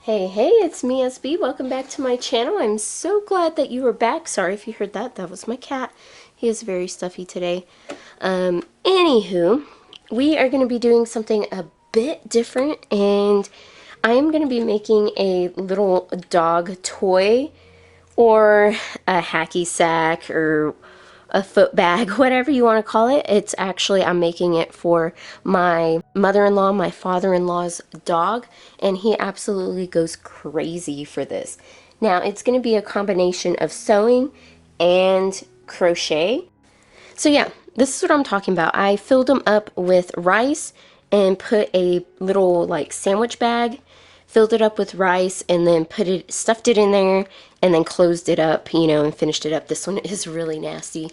Hey, it's me, SB. Welcome back to my channel. I'm so glad that you are back. Sorry if you heard that. That was my cat. He is very stuffy today. Anywho, we are going to be doing something a bit different, and I am going to be making a little dog toy or a hacky sack or a foot bag, whatever you want to call it. It's actually, I'm making it for my mother-in-law, my father-in-law's dog, and he absolutely goes crazy for this. Now, it's going to be a combination of sewing and crochet. So yeah, this is what I'm talking about. I filled them up with rice and put a little like sandwich bag, filled it up with rice, and then stuffed it in there, and then closed it up, and finished it up. This one is really nasty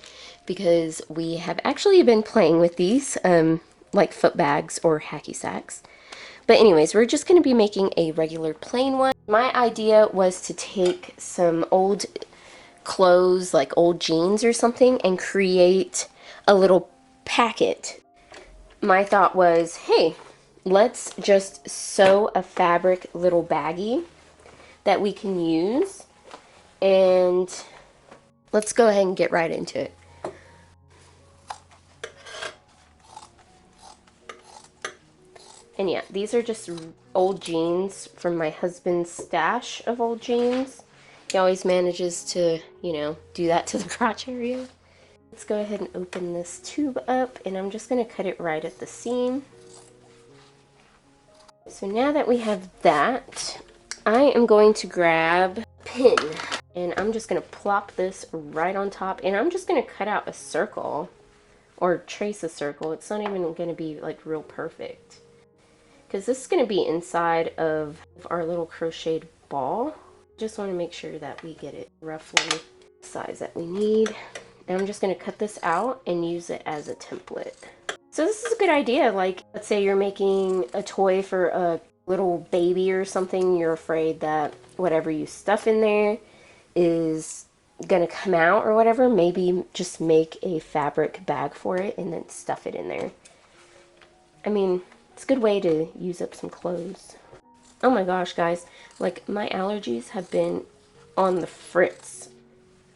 because we have actually been playing with these, like foot bags or hacky sacks. But anyways, we're just going to be making a regular plain one. My idea was to take some old clothes, like old jeans or something, and create a little packet. My thought was, hey, let's just sew a fabric little baggie that we can use, and let's go ahead and get right into it. And yeah, these are just old jeans from my husband's stash of old jeans. He always manages to, do that to the crotch area. Let's go ahead and open this tube up, and I'm just going to cut it right at the seam. So now that we have that, I am going to grab a pin, and I'm just going to plop this right on top, and I'm just going to cut out a circle, or trace a circle. It's not even going to be like real perfect, because this is going to be inside of our little crocheted ball. Just want to make sure that we get it roughly the size that we need. And I'm just going to cut this out and use it as a template. So this is a good idea. Like, let's say you're making a toy for a little baby or something. You're afraid that whatever you stuff in there is going to come out or whatever. Maybe just make a fabric bag for it and then stuff it in there. I mean, it's a good way to use up some clothes. Oh my gosh, guys. Like, my allergies have been on the fritz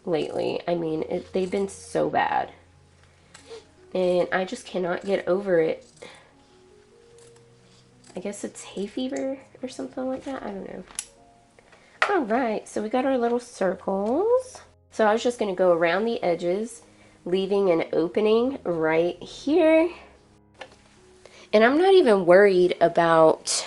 lately. I mean, they've been so bad. And I just cannot get over it. I guess it's hay fever or something like that. I don't know. Alright, so we got our little circles. So I was just going to go around the edges, leaving an opening right here. And I'm not even worried about,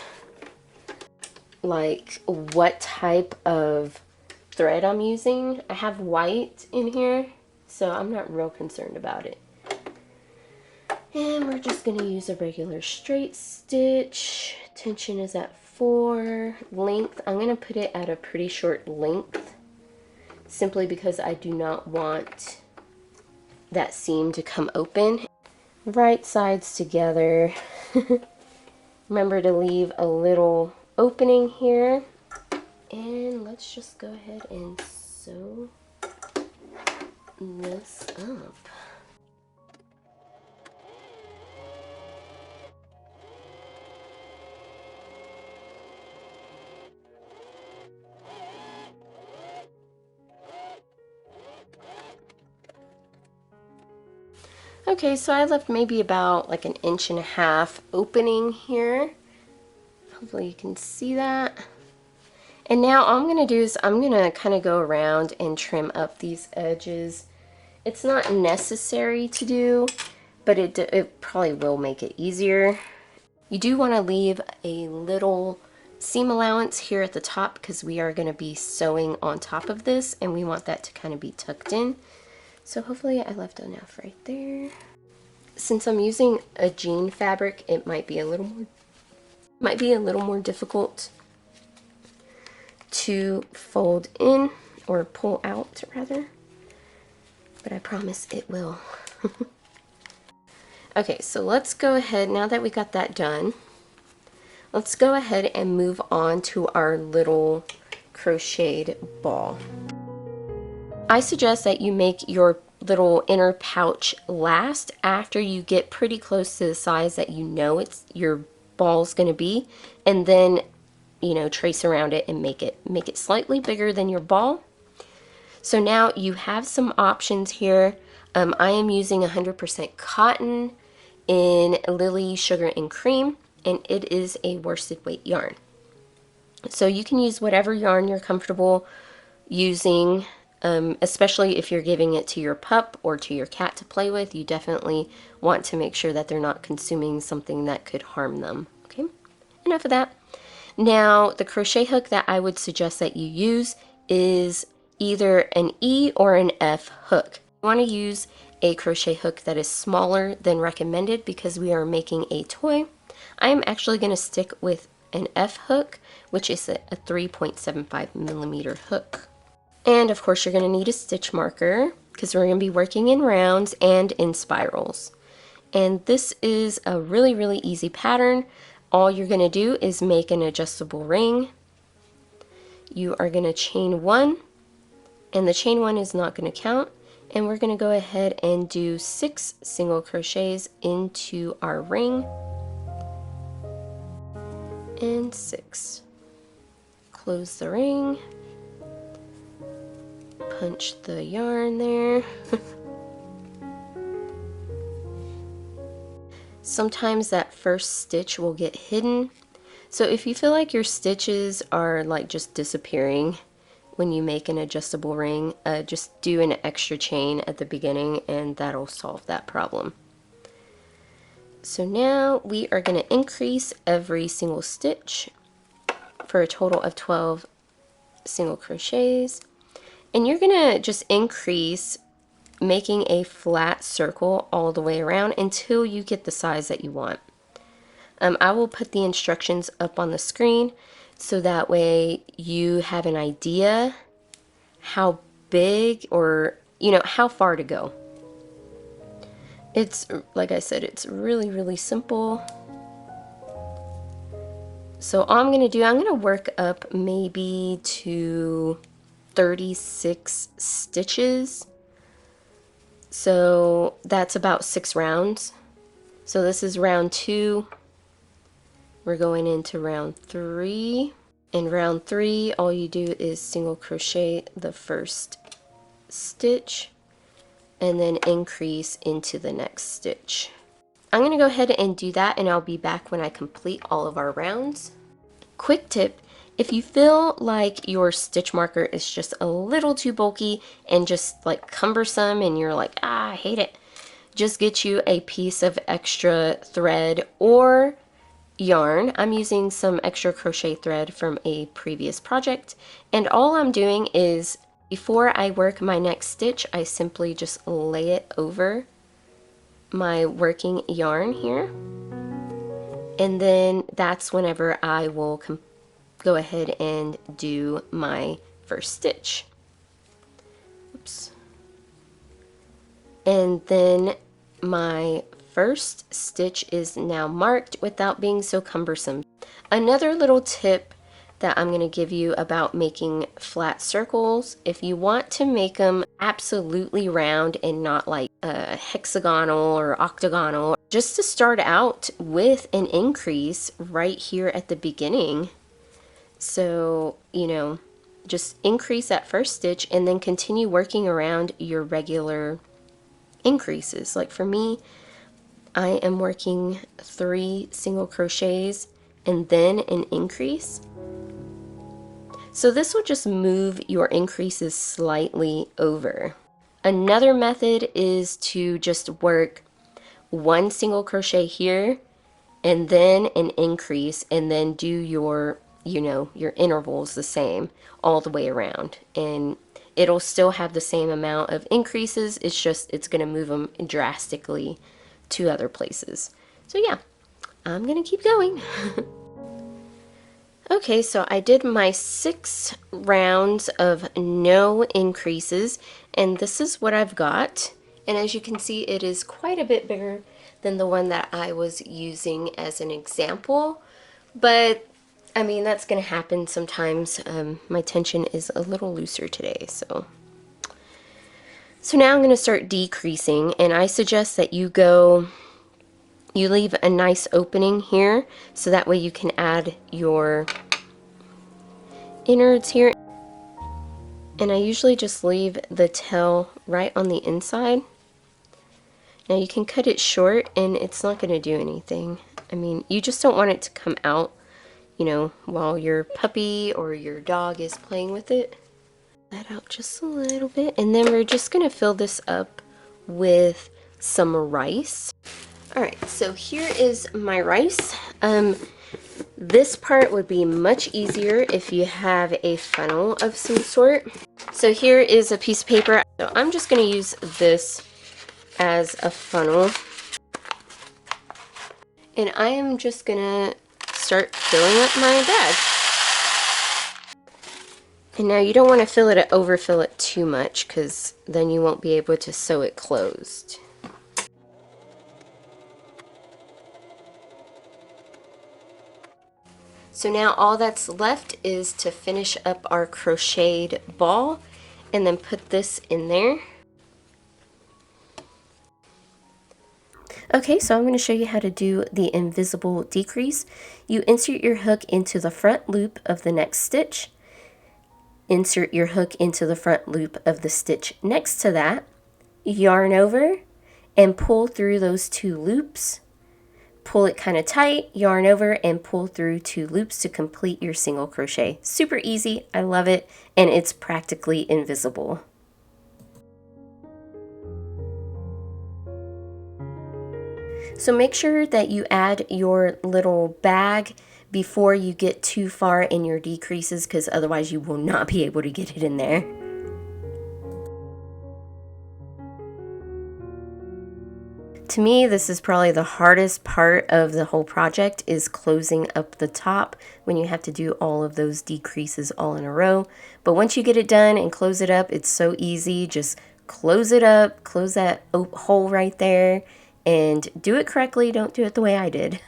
like, what type of thread I'm using. I have white in here, so I'm not real concerned about it. And we're just going to use a regular straight stitch. Tension is at 4. Length, I'm going to put it at a pretty short length, simply because I do not want that seam to come open. Right sides together. Remember to leave a little opening here. And let's just go ahead and sew this up. Okay, so I left maybe about like 1.5 inches opening here. Hopefully you can see that. And now all I'm going to do is I'm going to kind of go around and trim up these edges. It's not necessary to do, but it probably will make it easier. You do want to leave a little seam allowance here at the top because we are going to be sewing on top of this, and we want that to kind of be tucked in. So hopefully I left enough right there. Since I'm using a jean fabric, it might be a little more difficult to fold in, or pull out rather, but I promise it will. Okay, so let's go ahead, now that we got that done, let's go ahead and move on to our little crocheted ball. I suggest that you make your little inner pouch last, after you get pretty close to the size that you know your ball's going to be, and then you know, trace around it and make it slightly bigger than your ball. So now you have some options here. I am using 100% cotton in Lily Sugar and Cream, and it is a worsted weight yarn. So you can use whatever yarn you're comfortable using, especially if you're giving it to your pup or to your cat to play with. You definitely want to make sure that they're not consuming something that could harm them. Okay, enough of that. Now, the crochet hook that I would suggest that you use is either an E or an F hook. You want to use a crochet hook that is smaller than recommended because we are making a toy. I am actually going to stick with an F hook, which is a 3.75 millimeter hook. And of course you're going to need a stitch marker because we're going to be working in rounds and in spirals. And this is a really, really easy pattern. All you're going to do is make an adjustable ring. You are going to chain one, and the chain one is not going to count. And we're going to go ahead and do 6 single crochets into our ring. And 6. Close the ring. Punch the yarn there. Sometimes that first stitch will get hidden. So if you feel like your stitches are like just disappearing when you make an adjustable ring, just do an extra chain at the beginning and that'll solve that problem. So now we are going to increase every single stitch for a total of 12 single crochets. And you're going to just increase, making a flat circle all the way around until you get the size that you want. I will put the instructions up on the screen so that way you have an idea how big or, you know, how far to go. It's, like I said, it's really, really simple. So all I'm going to do, I'm going to work up maybe to 36 stitches. So that's about 6 rounds. So this is round 2. We're going into round 3. In round 3, all you do is single crochet the first stitch and then increase into the next stitch. I'm going to go ahead and do that, and I'll be back when I complete all of our rounds. Quick tip, if you feel like your stitch marker is just a little too bulky and just like cumbersome and you're like, I hate it, just get you a piece of extra thread or yarn. I'm using some extra crochet thread from a previous project, and all I'm doing is before I work my next stitch, I simply just lay it over my working yarn here, and then that's whenever I will go ahead and do my first stitch. Oops. And then my first stitch is now marked without being so cumbersome. Another little tip that I'm going to give you about making flat circles, if you want to make them absolutely round and not like hexagonal or octagonal, just to start out with an increase right here at the beginning. So, you know, just increase that first stitch and then continue working around your regular increases. Like for me, I am working 3 single crochets and then an increase. So this will just move your increases slightly over. Another method is to just work 1 single crochet here and then an increase, and then do your, you know, your intervals the same all the way around, and it'll still have the same amount of increases. It's just, it's going to move them drastically to other places. So yeah, I'm going to keep going. Okay, so I did my 6 rounds of no increases, and this is what I've got. And as you can see, it is quite a bit bigger than the one that I was using as an example. But, I mean, that's going to happen sometimes. My tension is a little looser today, so. So now I'm going to start decreasing, and I suggest that you leave a nice opening here, so that way you can add your innards here. And I usually just leave the tail right on the inside. Now you can cut it short and it's not going to do anything. I mean, you just don't want it to come out, you know, while your puppy or your dog is playing with it. That out just a little bit, and then we're just going to fill this up with some rice. Alright, so here is my rice. This part would be much easier if you have a funnel of some sort. So here is a piece of paper. So I'm just going to use this as a funnel. And I am just going to start filling up my bag. And now you don't want to overfill it too much, because then you won't be able to sew it closed. So now all that's left is to finish up our crocheted ball and then put this in there. Okay, so I'm going to show you how to do the invisible decrease. You insert your hook into the front loop of the next stitch. Insert your hook into the front loop of the stitch next to that. Yarn over and pull through those 2 loops. Pull it kind of tight, yarn over, and pull through 2 loops to complete your single crochet. Super easy, I love it, and it's practically invisible. So make sure that you add your little bag before you get too far in your decreases, because otherwise you will not be able to get it in there. To me, this is probably the hardest part of the whole project, is closing up the top when you have to do all of those decreases all in a row. But once you get it done and close it up, it's so easy. Just close it up, close that hole right there, and do it correctly. Don't do it the way I did.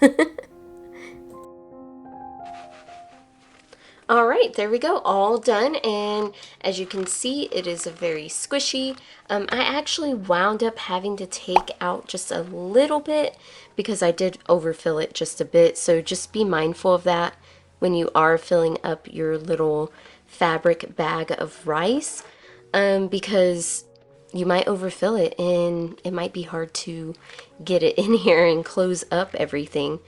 Alright, there we go, all done, and as you can see, it is very squishy. I actually wound up having to take out just a little bit because I did overfill it just a bit, so just be mindful of that when you are filling up your little fabric bag of rice, because you might overfill it and it might be hard to get it in here and close up everything.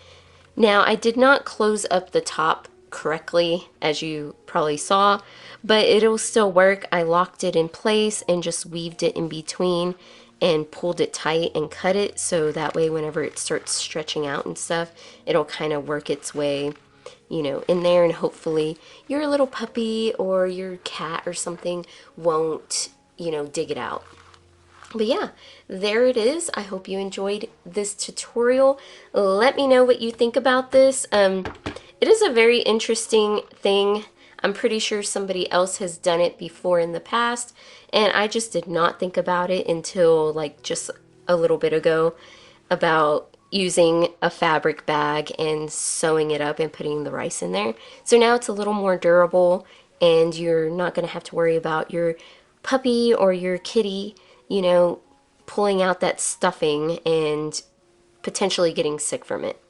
Now, I did not close up the top correctly, as you probably saw, but it'll still work. I locked it in place and just weaved it in between and pulled it tight and cut it, so that way whenever it starts stretching out and stuff, it'll kind of work its way, you know, in there, and hopefully your little puppy or your cat or something won't, you know, dig it out. But yeah, there it is. I hope you enjoyed this tutorial. Let me know what you think about this. It is a very interesting thing. I'm pretty sure somebody else has done it before in the past, and I just did not think about it until like just a little bit ago, about using a fabric bag and sewing it up and putting the rice in there. So now it's a little more durable, and you're not going to have to worry about your puppy or your kitty, you know, pulling out that stuffing and potentially getting sick from it.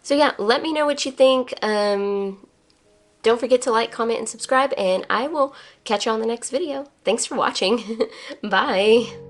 So yeah, let me know what you think. Don't forget to like, comment, and subscribe, and I will catch you on the next video. Thanks for watching. Bye.